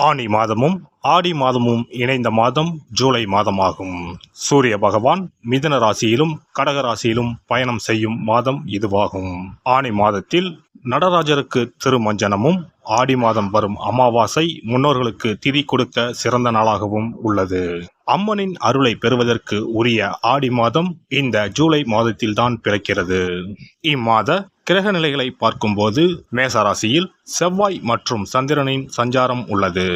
ஆனி மாதமும் ஆடி மாதமும் இணைந்த மாதம் ஜூலை மாதமாகும். சூரிய பகவான் மிதுன ராசியிலும் கடக ராசியிலும் பயணம் செய்யும் மாதம் இதுவாகும். ஆனி மாதத்தில் நடராஜருக்கு திருமஞ்சனமும், ஆடி மாதம் வரும் அமாவாசை முன்னோர்களுக்கு திதி கொடுக்க சிறந்த நாளாகவும் உள்ளது. அம்மனின் அருளை பெறுவதற்கு உரிய ஆடி மாதம் இந்த ஜூலை மாதத்தில்தான் பிறக்கிறது. இம்மாத கிரக நிலைகளை பார்க்கும்போது மேசராசியில் செவ்வாய் மற்றும் சந்திரனின் சஞ்சாரம் உள்ளது.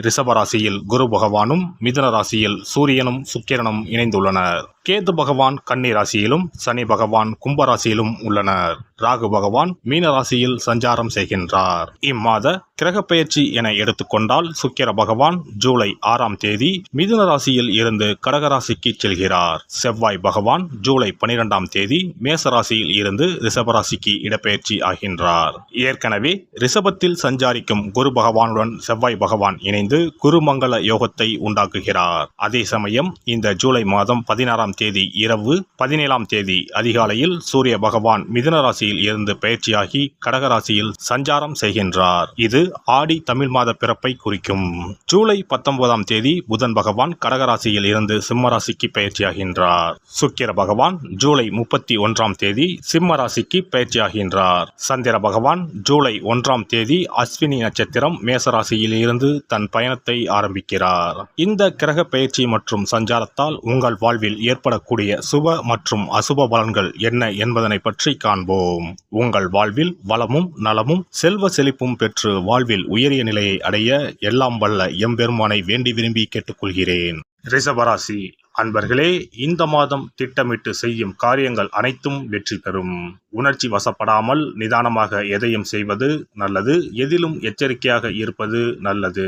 ரிஷபராசியில் குரு பகவானும், மிதுன ராசியில் சூரியனும் சுக்கிரனும் இணைந்துள்ளனர். கேது பகவான் கன்னி ராசியிலும், சனி பகவான் கும்பராசியிலும் உள்ளனர். ராகு பகவான் மீன ராசியில் சஞ்சாரம் செய்கின்றார். இம்மாத கிரக பெயர்ச்சி என எடுத்துக்கொண்டால் சுக்கிர பகவான் ஜூலை 6ஆம் தேதி மிதுன ராசியில் இருந்து கடகராசிக்கு செல்கிறார். செவ்வாய் பகவான் ஜூலை 12ஆம் தேதி மேச ராசியில் இருந்து ரிஷபராசிக்கு இடப்பெயர்ச்சி ஆகின்றார். ஏற்கனவே ரிஷபத்தில் சஞ்சாரிக்கும் குரு பகவானுடன் செவ்வாய் பகவான் இணைந்து குருமங்கள யோகத்தை உண்டாக்குகிறார். அதே சமயம் இந்த ஜூலை மாதம் 16ஆம் தேதி இரவு 17ஆம் தேதி அதிகாலையில் சூரிய பகவான் மிதுன ராசியில் இருந்து பயிற்சியாகி கடகராசியில் சஞ்சாரம் செய்கின்றார். இது ஆடி தமிழ் மாத பிறப்பை குறிக்கும். ஜூலை 19ஆம் தேதி புதன் பகவான் கடகராசியில் இருந்து சிம்ம ராசிக்கு பயிற்சியாகின்றார். சுக்கிர பகவான் ஜூலை 31ஆம் தேதி சிம்ம ராசிக்கு பயிற்சியாகின்றார். சந்திர பகவான் ஜூலை 1ஆம் தேதி அஸ்வினி நட்சத்திரம் மேசராசியில் இருந்து தன் பயணத்தை ஆரம்பிக்கிறார். இந்த கிரக பயிற்சி மற்றும் சஞ்சாரத்தால் உங்கள் வாழ்வில் ஏற்படக்கூடிய சுப மற்றும் அசுப பலன்கள் என்ன என்பதனை பற்றி காண்போம். உங்கள் வாழ்வில் வளமும் நலமும் செல்வ செழிப்பும் பெற்று வாழ்வில் உயரிய நிலையை அடைய எல்லாம் வல்ல எம்பெருமானை வேண்டி விரும்பி கேட்டுக்கொள்கிறேன். ரிஷபராசி அன்பர்களே, இந்த மாதம் திட்டமிட்டு செய்யும் காரியங்கள் அனைத்தும் வெற்றி பெறும். உணர்ச்சி வசப்படாமல் நிதானமாக எதையும் செய்வது நல்லது. எதிலும் எச்சரிக்கையாக இருப்பது நல்லது.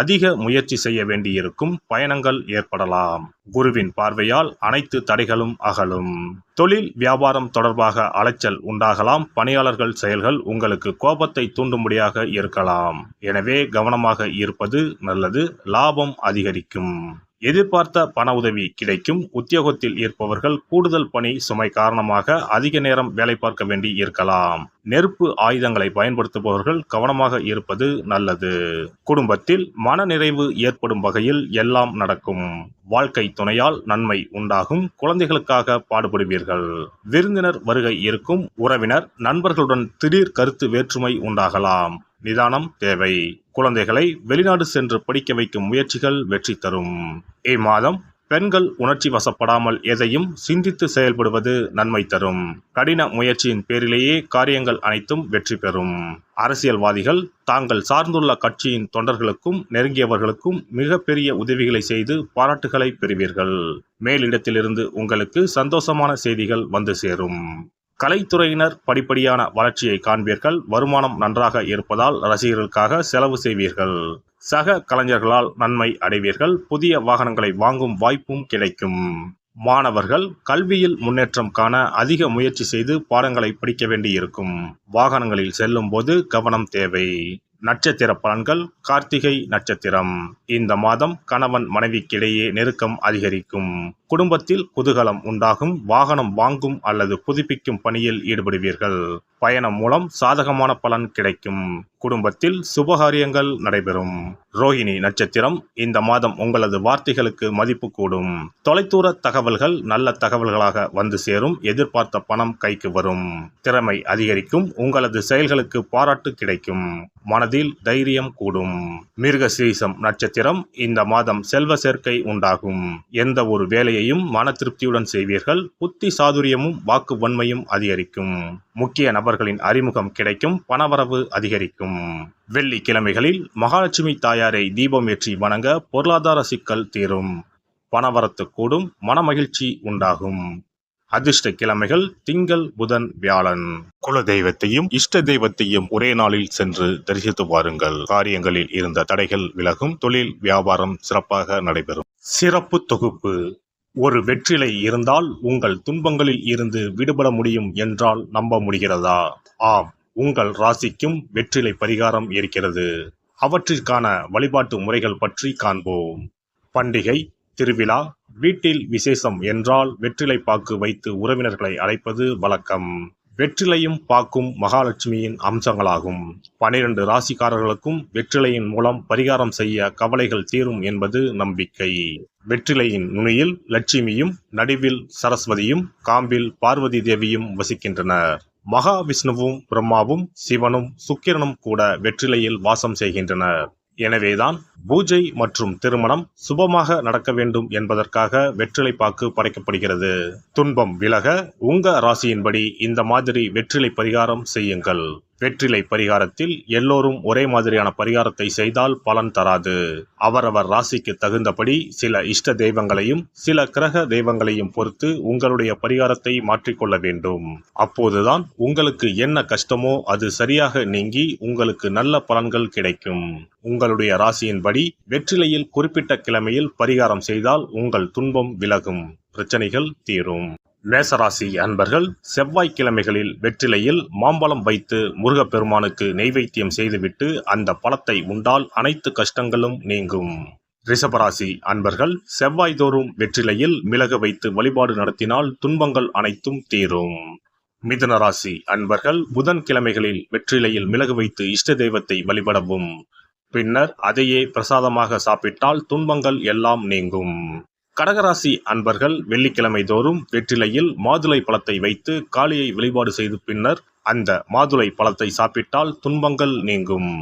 அதிக முயற்சி செய்ய வேண்டியிருக்கும். பயணங்கள் ஏற்படலாம். குருவின் பார்வையால் அனைத்து தடைகளும் அகலும். தொழில் வியாபாரம் தொடர்பாக அலைச்சல் உண்டாகலாம். பணியாளர்கள் செயல்கள் உங்களுக்கு கோபத்தை தூண்டும்படியாக இருக்கலாம். எனவே கவனமாக இருப்பது நல்லது. லாபம் அதிகரிக்கும். எதிர்பார்த்த பண உதவி கிடைக்கும். உத்தியோகத்தில் இருப்பவர்கள் கூடுதல் பணி சுமை காரணமாக அதிக நேரம் வேலை பார்க்க வேண்டி இருக்கலாம். நெருப்பு ஆயுதங்களை பயன்படுத்துபவர்கள் கவனமாக இருப்பது நல்லது. குடும்பத்தில் மன நிறைவு ஏற்படும் வகையில் எல்லாம் நடக்கும். வாழ்க்கை துணையால் நன்மை உண்டாகும். குழந்தைகளுக்காக பாடுபடுவீர்கள். விருந்தினர் வருகை இருக்கும். உறவினர் நண்பர்களுடன் திடீர் கருத்து வேற்றுமை உண்டாகலாம். நிதானம் தேவை. குழந்தைகளை வெளிநாடு சென்று படிக்க வைக்கும் முயற்சிகள் வெற்றி தரும். இம்மாதம் பெண்கள் உணர்ச்சி வசப்படாமல் எதையும் சிந்தித்து செயல்படுவது நன்மை தரும். கடின முயற்சியின் பேரிலேயே காரியங்கள் அனைத்தும் வெற்றி பெறும். அரசியல்வாதிகள் தாங்கள் சார்ந்துள்ள கட்சியின் தொண்டர்களுக்கும் நெருங்கியவர்களுக்கும் மிகப்பெரிய உதவிகளை செய்து பாராட்டுகளை பெறுவீர்கள். மேலிடத்திலிருந்து உங்களுக்கு சந்தோஷமான செய்திகள் வந்து சேரும். கலைத்துறையினர் படிப்படியான வளர்ச்சியை காண்பீர்கள். வருமானம் நன்றாக இருப்பதால் ரசிகர்களுக்காக செலவு செய்வீர்கள். சக கலைஞர்களால் நன்மை அடைவீர்கள். புதிய வாகனங்களை வாங்கும் வாய்ப்பும் கிடைக்கும். மாணவர்கள் கல்வியில் முன்னேற்றம் காண அதிக முயற்சி செய்து பாடங்களை படிக்க வேண்டியிருக்கும். வாகனங்களில் செல்லும் போது கவனம் தேவை. நட்சத்திர பலன்கள். கார்த்திகை நட்சத்திரம். இந்த மாதம் கணவன் மனைவிக்கிடையே நெருக்கம் அதிகரிக்கும். குடும்பத்தில் குதூகலம் உண்டாகும். வாகனம் வாங்கும் அல்லது புதுப்பிக்கும் பணியில் ஈடுபடுவீர்கள். பயணம் மூலம் சாதகமான பலன் கிடைக்கும். குடும்பத்தில் சுபகாரியங்கள் நடைபெறும். ரோஹிணி நட்சத்திரம். இந்த மாதம் உங்களது வார்த்தைகளுக்கு மதிப்பு கூடும். தொலைதூர தகவல்கள் நல்ல தகவல்களாக வந்து சேரும். எதிர்பார்த்த பணம் கைக்கு வரும். திறமை அதிகரிக்கும். உங்களது செயல்களுக்கு பாராட்டு கிடைக்கும். மனதில் தைரியம் கூடும். மிருகசீரிஷம் நட்சத்திரம். இந்த மாதம் செல்வ சேர்க்கை உண்டாகும். எந்த ஒரு வேலையையும் மன திருப்தியுடன் செய்வீர்கள். புத்தி சாதுரியமும் வாக்கு வன்மையும் அதிகரிக்கும். முக்கிய நபர்களின் அறிமுகம் கிடைக்கும். பணவரவு அதிகரிக்கும். வெள்ளிக்கிழமைகளில் மகாலட்சுமி தாயாரை தீபம் ஏற்றி வணங்க பொருளாதார சிக்கல் தீரும். பணவரத்து கூடும். மனமகிழ்ச்சி உண்டாகும். அதிர்ஷ்ட கிழமைகள் திங்கள், புதன், வியாழன். குல தெய்வத்தையும் இஷ்ட தெய்வத்தையும் ஒரே நாளில் சென்று தரிசித்து வாருங்கள். காரியங்களில் இருந்த தடைகள் விலகும். தொழில் வியாபாரம் சிறப்பாக நடைபெறும். சிறப்பு தொகுப்பு. ஒரு வெற்றிலை இருந்தால் உங்கள் துன்பங்களில் இருந்து விடுபட முடியும் என்றால் நம்ப முடிகிறதா? ஆம், உங்கள் ராசிக்கும் வெற்றிலை பரிகாரம் இருக்கிறது. அவற்றிற்கான வழிபாட்டு முறைகள் பற்றி காண்போம். பண்டிகை, திருவிழா, வீட்டில் விசேஷம் என்றால் வெற்றிலை பாக்கு வைத்து உறவினர்களை அழைப்பது வழக்கம். வெற்றிலையும் பாக்கும் மகாலட்சுமியின் அம்சங்களாகும். 12 ராசிக்காரர்களுக்கும் வெற்றிலையின் மூலம் பரிகாரம் செய்ய கவலைகள் தீரும் என்பது நம்பிக்கை. வெற்றிலையின் நுனியில் லட்சுமியும், நடுவில் சரஸ்வதியும், காம்பில் பார்வதி தேவியும் வசிக்கின்றனர். மகாவிஷ்ணுவும், பிரம்மாவும், சிவனும், சுக்கிரனும் கூட வெற்றிலையில் வாசம் செய்கின்றனர். எனவேதான் பூஜை மற்றும் திருமணம் சுபமாக நடக்க வேண்டும் என்பதற்காக வெற்றிலை பாக்கு படைக்கப்படுகிறது. துன்பம் விலக உங்க ராசியின்படி இந்த மாதிரி வெற்றிலை பரிகாரம் செய்யுங்கள். வெற்றிலை பரிகாரத்தில் எல்லோரும் ஒரே மாதிரியான பரிகாரத்தை செய்தால் பலன் தராது. அவரவர் ராசிக்கு தகுந்தபடி சில இஷ்ட தெய்வங்களையும் சில கிரக தெய்வங்களையும் பொறுத்து உங்களுடைய பரிகாரத்தை மாற்றிக்கொள்ள வேண்டும். அப்போதுதான் உங்களுக்கு என்ன கஷ்டமோ அது சரியாக நீங்கி உங்களுக்கு நல்ல பலன்கள் கிடைக்கும். உங்களுடைய ராசியின்படி வெற்றிலையில் குறிப்பிட்ட கிழமையில் பரிகாரம் செய்தால் உங்கள் துன்பம் விலகும், பிரச்சனைகள் தீரும். மேசராசி அன்பர்கள் செவ்வாய்க்கிழமைகளில் வெற்றிலையில் மாம்பழம் வைத்து முருகப்பெருமானுக்கு நெய்வேத்தியம் செய்துவிட்டு அந்த பழத்தை உண்டால் அனைத்து கஷ்டங்களும் நீங்கும். ரிஷபராசி அன்பர்கள் செவ்வாய்தோறும் வெற்றிலையில் மிளகு வைத்து வழிபாடு நடத்தினால் துன்பங்கள் அனைத்தும் தீரும். மிதுன ராசி அன்பர்கள் புதன்கிழமைகளில் வெற்றிலையில் மிளகு வைத்து இஷ்ட தெய்வத்தை வழிபடவும். பின்னர் அதையே பிரசாதமாக சாப்பிட்டால் துன்பங்கள் எல்லாம் நீங்கும். கடகராசி அன்பர்கள் வெள்ளிக்கிழமை தோறும் வெற்றிலையில் மாதுளை பழத்தை வைத்து காளியை வழிபாடு செய்து பின்னர் அந்த மாதுளை பழத்தை சாப்பிட்டால் துன்பங்கள் நீங்கும்.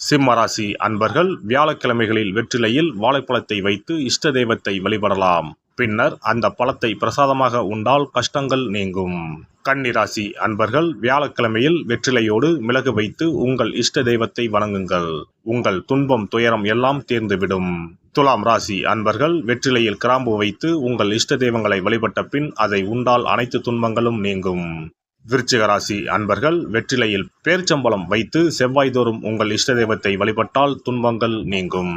சிம்மராசி அன்பர்கள் வியாழக்கிழமைகளில் வெற்றிலையில் வாழைப்பழத்தை வைத்து இஷ்ட தெய்வத்தை வழிபடலாம். பின்னர் அந்த பழத்தை பிரசாதமாக உண்டால் கஷ்டங்கள் நீங்கும். கன்னிராசி அன்பர்கள் வியாழக்கிழமையில் வெற்றிலையோடு மிளகு வைத்து உங்கள் இஷ்ட தெய்வத்தை வணங்குங்கள். உங்கள் துன்பம் துயரம் எல்லாம் தீர்ந்துவிடும். துலாம் ராசி அன்பர்கள் வெற்றிலையில் கிராம்பு வைத்து உங்கள் இஷ்ட தெய்வங்களை வழிபட்ட பின் அதை உண்டால் அனைத்து துன்பங்களும் நீங்கும். விருச்சிக ராசி அன்பர்கள் வெற்றிலையில் பேர்ச்சம்பழம் வைத்து செவ்வாய்தோறும் உங்கள் இஷ்ட தெய்வத்தை வழிபட்டால் துன்பங்கள் நீங்கும்.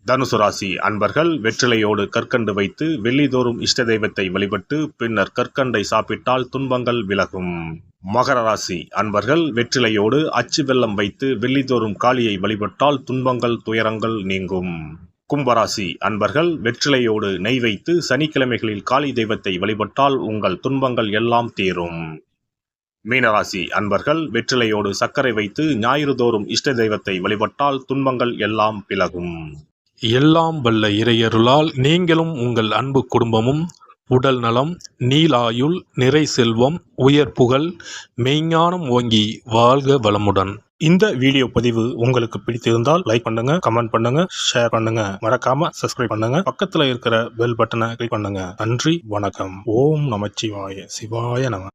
தனுசு ராசி அன்பர்கள் வெற்றிலையோடு கற்கண்டு வைத்து வெள்ளிதோறும் இஷ்ட தெய்வத்தை வழிபட்டு பின்னர் கற்கண்டை சாப்பிட்டால் துன்பங்கள் விலகும். மகர ராசி அன்பர்கள் வெற்றிலையோடு அச்சு வெல்லம் வைத்து வெள்ளிதோறும் காளியை வழிபட்டால் துன்பங்கள் துயரங்கள் நீங்கும். கும்பராசி அன்பர்கள் வெற்றிலையோடு நெய் வைத்து சனிக்கிழமைகளில் காளி தெய்வத்தை வழிபட்டால் உங்கள் துன்பங்கள் எல்லாம் தீரும். மீனராசி அன்பர்கள் வெற்றிலையோடு சர்க்கரை வைத்து ஞாயிறு தோறும் இஷ்ட தெய்வத்தை வழிபட்டால் துன்பங்கள் எல்லாம் விலகும். எல்லாம் வல்ல இறையருளால் நீங்களும் உங்கள் அன்பு குடும்பமும் உடல் நலம், நீலாயுள், நிறை செல்வம், உயர் புகழ், மெய்ஞானம் ஓங்கி வாழ்க வளமுடன். இந்த வீடியோ பதிவு உங்களுக்கு பிடித்திருந்தால் லைக் பண்ணுங்க, கமெண்ட் பண்ணுங்க, ஷேர் பண்ணுங்க, மறக்காம சப்ஸ்கிரைப் பண்ணுங்க, பக்கத்துல இருக்கிற பெல் பட்டனை கிளிக் பண்ணுங்க. நன்றி, வணக்கம். ஓம் நமச்சிவாய, சிவாய நம.